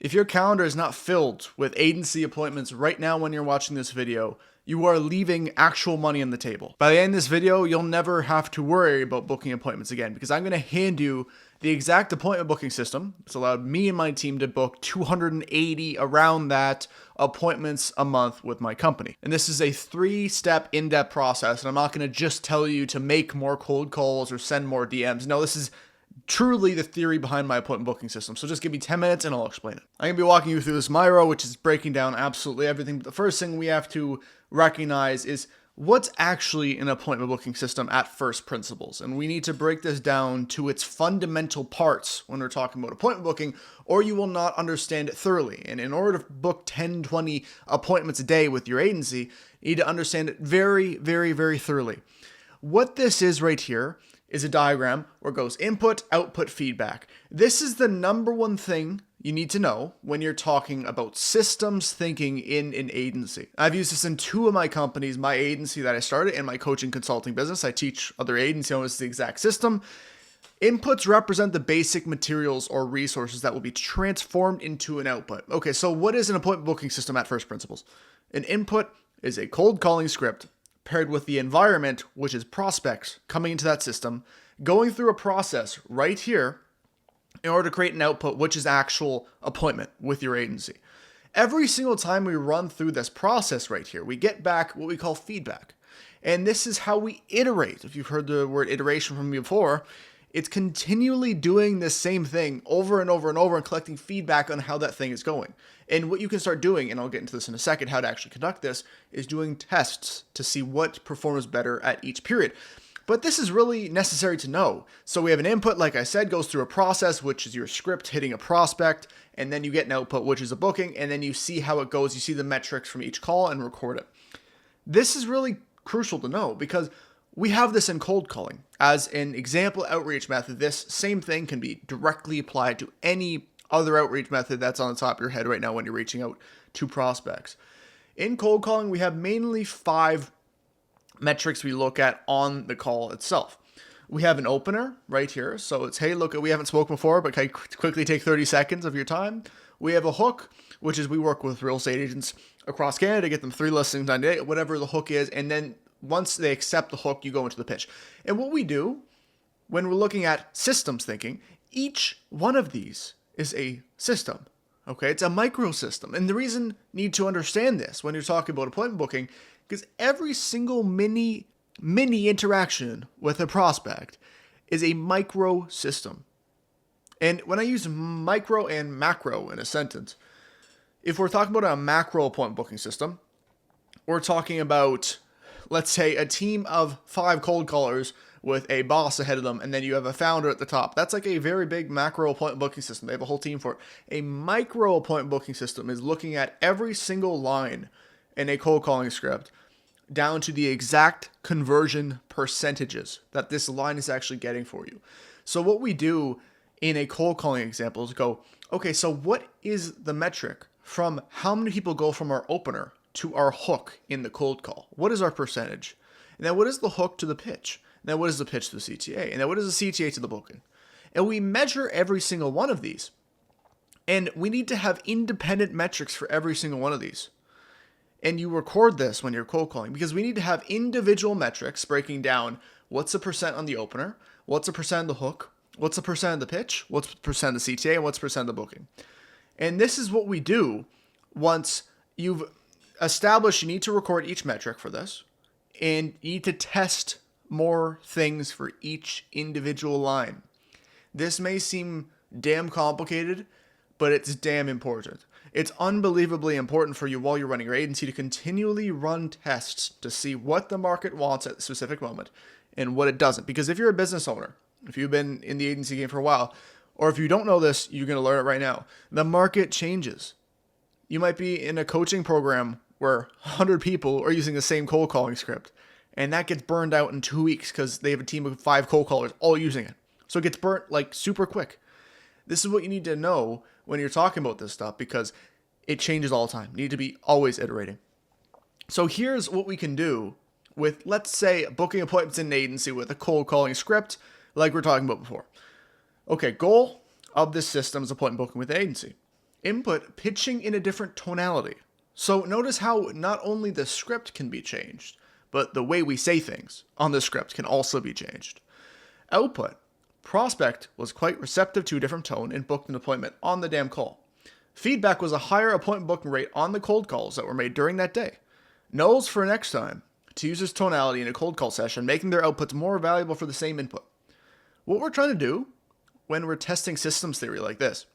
If your calendar is not filled with agency appointments right now when you're watching this video, you are leaving actual money on the table. By the end of this video, you'll never have to worry about booking appointments again because I'm going to hand you the exact appointment booking system. It's allowed me and my team to book 280 around that appointments a month with my company. And this is a 3-step in-depth process. And I'm not going to just tell you to make more cold calls or send more DMs. No, this is truly the theory behind my appointment booking system. So just give me 10 minutes and I'll explain it. I'm going to be walking you through this Miro, which is breaking down absolutely everything. But the first thing we have to recognize is what's actually an appointment booking system at first principles. And we need to break this down to its fundamental parts when we're talking about appointment booking, or you will not understand it thoroughly. And in order to book 10, 20 appointments a day with your agency, you need to understand it very, very, very thoroughly. What this is right here is a diagram where it goes input, output, feedback. This is the number one thing you need to know when you're talking about systems thinking in an agency. I've used this in 2 of my companies, my agency that I started and my coaching consulting business. I teach other agency owners the exact system. Inputs represent the basic materials or resources that will be transformed into an output. Okay, so what is an appointment booking system at first principles? An input is a cold calling script paired with the environment, which is prospects coming into that system, going through a process right here in order to create an output, which is actual appointment with your agency. Every single time we run through this process right here, we get back what we call feedback. And this is how we iterate. If you've heard the word iteration from me before, it's continually doing the same thing over and over and over and collecting feedback on how that thing is going. And what you can start doing, and I'll get into this in a second, how to actually conduct this, is doing tests to see what performs better at each period. But this is really necessary to know. So we have an input, like I said, goes through a process, which is your script hitting a prospect, and then you get an output, which is a booking, and then you see how it goes. You see the metrics from each call and record it. This is really crucial to know because we have this in cold calling. As an example outreach method, this same thing can be directly applied to any other outreach method that's on the top of your head right now when you're reaching out to prospects. In cold calling, we have mainly 5 metrics we look at on the call itself. We have an opener right here. So it's, hey, look, we haven't spoken before, but can I quickly take 30 seconds of your time? We have a hook, which is we work with real estate agents across Canada to get them 3 listings on a day, whatever the hook is. And then once they accept the hook, you go into the pitch. And what we do when we're looking at systems thinking, each one of these is a system. Okay, it's a micro system. And the reason you need to understand this when you're talking about appointment booking, because every single mini interaction with a prospect is a micro system. And when I use micro and macro in a sentence, if we're talking about a macro appointment booking system, we're talking about, let's say, a team of 5 cold callers with a boss ahead of them, and then you have a founder at the top. That's like a very big macro appointment booking system. They have a whole team for it. A micro appointment booking system is looking at every single line in a cold calling script down to the exact conversion percentages that this line is actually getting for you. So what we do in a cold calling example is go, okay, so what is the metric from how many people go from our opener to our hook in the cold call? What is our percentage? And then what is the hook to the pitch? And then what is the pitch to the CTA? And then what is the CTA to the booking? And we measure every single one of these. And we need to have independent metrics for every single one of these. And you record this when you're cold calling because we need to have individual metrics breaking down what's the percent on the opener, what's the percent of the hook, what's the percent of the pitch, what's the percent of the CTA, and what's the percent of the booking. And this is what we do once you've established you need to record each metric for this, and you need to test more things for each individual line. This may seem damn complicated, but it's damn important. It's unbelievably important for you while you're running your agency to continually run tests to see what the market wants at a specific moment and what it doesn't. Because if you're a business owner, if you've been in the agency game for a while, or if you don't know this, you're going to learn it right now. The market changes. You might be in a coaching program where 100 people are using the same cold calling script, and that gets burned out in 2 weeks because they have a team of 5 cold callers all using it. So it gets burnt like super quick. This is what you need to know when you're talking about this stuff because it changes all the time. You need to be always iterating. So here's what we can do with, let's say, booking appointments in an agency with a cold calling script like we're talking about before. Okay, goal of this system is appointment booking with the agency. Input pitching in a different tonality. So notice how not only the script can be changed, but the way we say things on the script can also be changed. Output. Prospect was quite receptive to a different tone and booked an appointment on the damn call. Feedback was a higher appointment booking rate on the cold calls that were made during that day. No's for next time to use this tonality in a cold call session, making their outputs more valuable for the same input. What we're trying to do when we're testing systems theory like this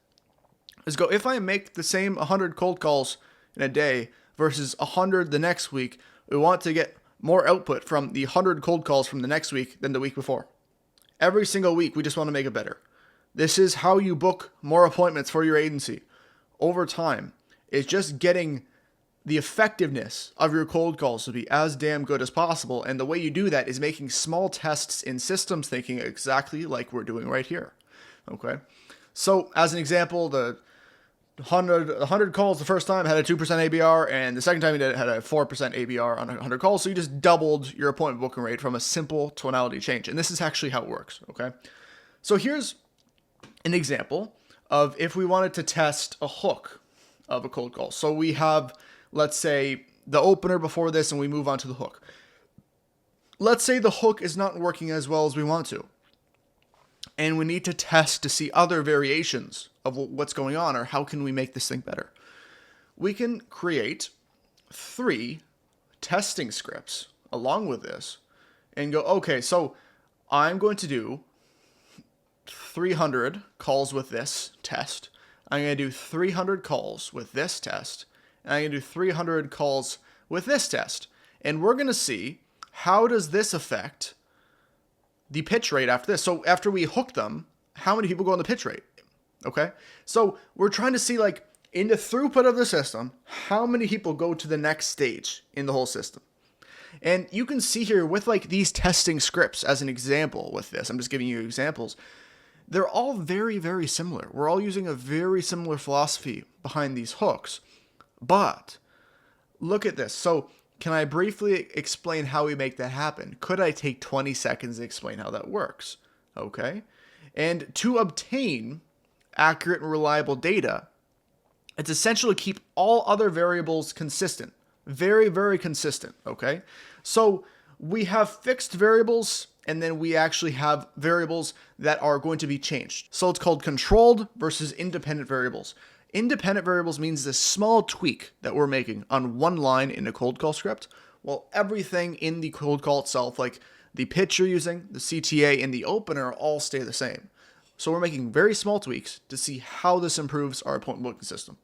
is go, if I make the same 100 cold calls in a day versus 100 the next week, we want to get more output from the 100 cold calls from the next week than the week before. Every single week, we just want to make it better. This is how you book more appointments for your agency over time. It's just getting the effectiveness of your cold calls to be as damn good as possible. And the way you do that is making small tests in systems thinking, exactly like we're doing right here. Okay. So as an example, the 100 calls the first time had a 2% ABR, and the second time you did it had a 4% ABR on 100 calls. So you just doubled your appointment booking rate from a simple tonality change. And this is actually how it works. Okay. So here's an example of if we wanted to test a hook of a cold call. So we have, let's say, the opener before this, and we move on to the hook. Let's say the hook is not working as well as we want to, and we need to test to see other variations of what's going on, or how can we make this thing better. We can create 3 testing scripts along with this and go, okay, so I'm going to do 300 calls with this test. I'm going to do 300 calls with this test. And I'm going to do 300 calls with this test. And we're going to see, how does this affect the pitch rate after this? So after we hook them, how many people go on the pitch rate? Okay. So we're trying to see, like, in the throughput of the system, how many people go to the next stage in the whole system. And you can see here with, like, these testing scripts as an example with this, I'm just giving you examples. They're all very, very similar. We're all using a very similar philosophy behind these hooks. But look at this. So can I briefly explain how we make that happen? Could I take 20 seconds to explain how that works? Okay. And to obtain accurate and reliable data, it's essential to keep all other variables consistent. Very, very consistent. Okay. So we have fixed variables, and then we actually have variables that are going to be changed. So it's called controlled versus independent variables. Independent variables means this small tweak that we're making on one line in a cold call script, while everything in the cold call itself, like the pitch you're using, the CTA, and the opener, all stay the same. So we're making very small tweaks to see how this improves our appointment booking system.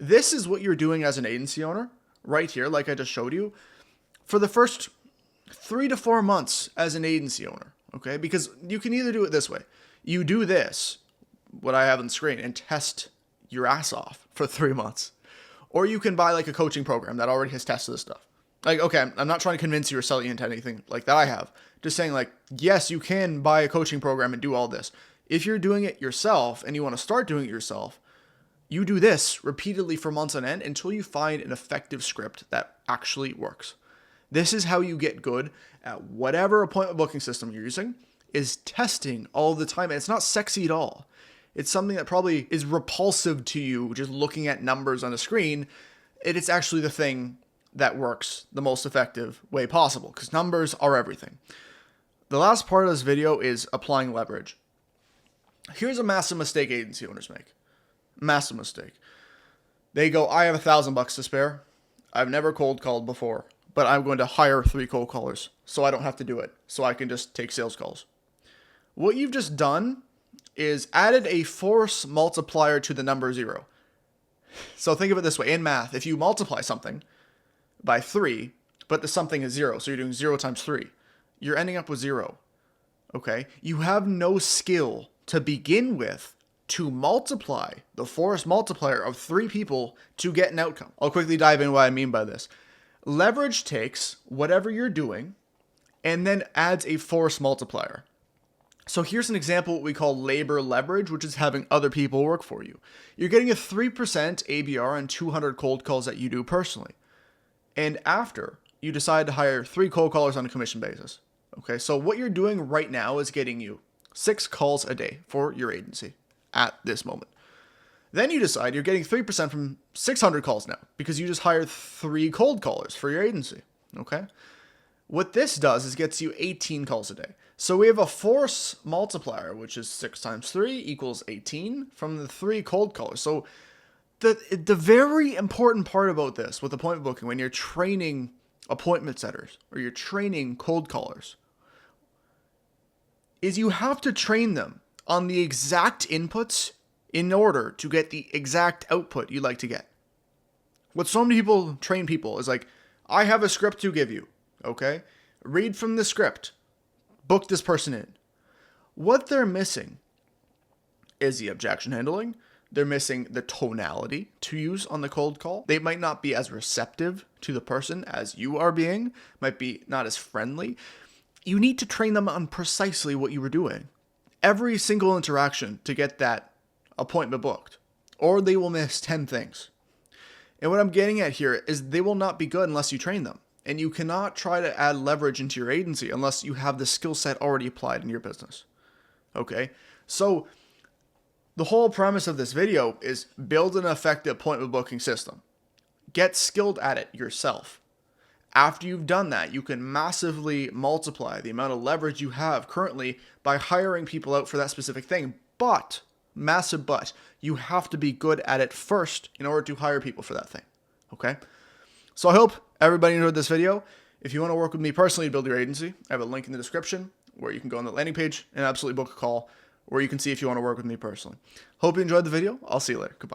This is what you're doing as an agency owner right here, like I just showed you, for the first 3 to 4 months as an agency owner, okay? Because you can either do it this way. You do this, what I have on the screen, and test your ass off for 3 months. Or you can buy, like, a coaching program that already has tested this stuff. Like, okay, I'm not trying to convince you or sell you into anything like that I have. Just saying, like, yes, you can buy a coaching program and do all this. If you're doing it yourself and you want to start doing it yourself, you do this repeatedly for months on end until you find an effective script that actually works. This is how you get good at whatever appointment booking system you're using, is testing all the time. And it's not sexy at all. It's something that probably is repulsive to you just looking at numbers on a screen. It's actually the thing that works the most effective way possible, because numbers are everything. The last part of this video is applying leverage. Here's a massive mistake agency owners make. Massive mistake. They go, I have $1,000 to spare. I've never cold called before, but I'm going to hire 3 cold callers so I don't have to do it, so I can just take sales calls. What you've just done is added a force multiplier to the number 0. So think of it this way. In math, if you multiply something by 3, but the something is 0, so you're doing 0 times 3, you're ending up with 0. Okay? You have no skill to begin with to multiply the force multiplier of 3 people to get an outcome. I'll quickly dive in what I mean by this. Leverage takes whatever you're doing and then adds a force multiplier. So here's an example of what we call labor leverage, which is having other people work for you. You're getting a 3% ABR on 200 cold calls that you do personally. And after, you decide to hire 3 cold callers on a commission basis. Okay, so what you're doing right now is getting you 6 calls a day for your agency at this moment. Then you decide you're getting 3% from 600 calls now because you just hired 3 cold callers for your agency. Okay? What this does is gets you 18 calls a day. So we have a force multiplier, which is 6 times 3 equals 18 from the 3 cold callers. So the very important part about this with appointment booking, when you're training appointment setters or you're training cold callers, is you have to train them on the exact inputs in order to get the exact output you'd like to get. What so many people train people is like, I have a script to give you, okay? Read from the script. Book this person in. What they're missing is the objection handling. They're missing the tonality to use on the cold call. They might not be as receptive to the person as you are being, might be not as friendly. You need to train them on precisely what you were doing. Every single interaction to get that appointment booked, or they will miss 10 things. And what I'm getting at here is they will not be good unless you train them. And you cannot try to add leverage into your agency unless you have the skill set already applied in your business. Okay? So the whole premise of this video is build an effective appointment booking system. Get skilled at it yourself. After you've done that, you can massively multiply the amount of leverage you have currently by hiring people out for that specific thing. But, massive but, you have to be good at it first in order to hire people for that thing. Okay? So I hope everybody enjoyed this video. If you want to work with me personally to build your agency, I have a link in the description where you can go on the landing page and absolutely book a call, where you can see if you want to work with me personally. Hope you enjoyed the video. I'll see you later. Goodbye.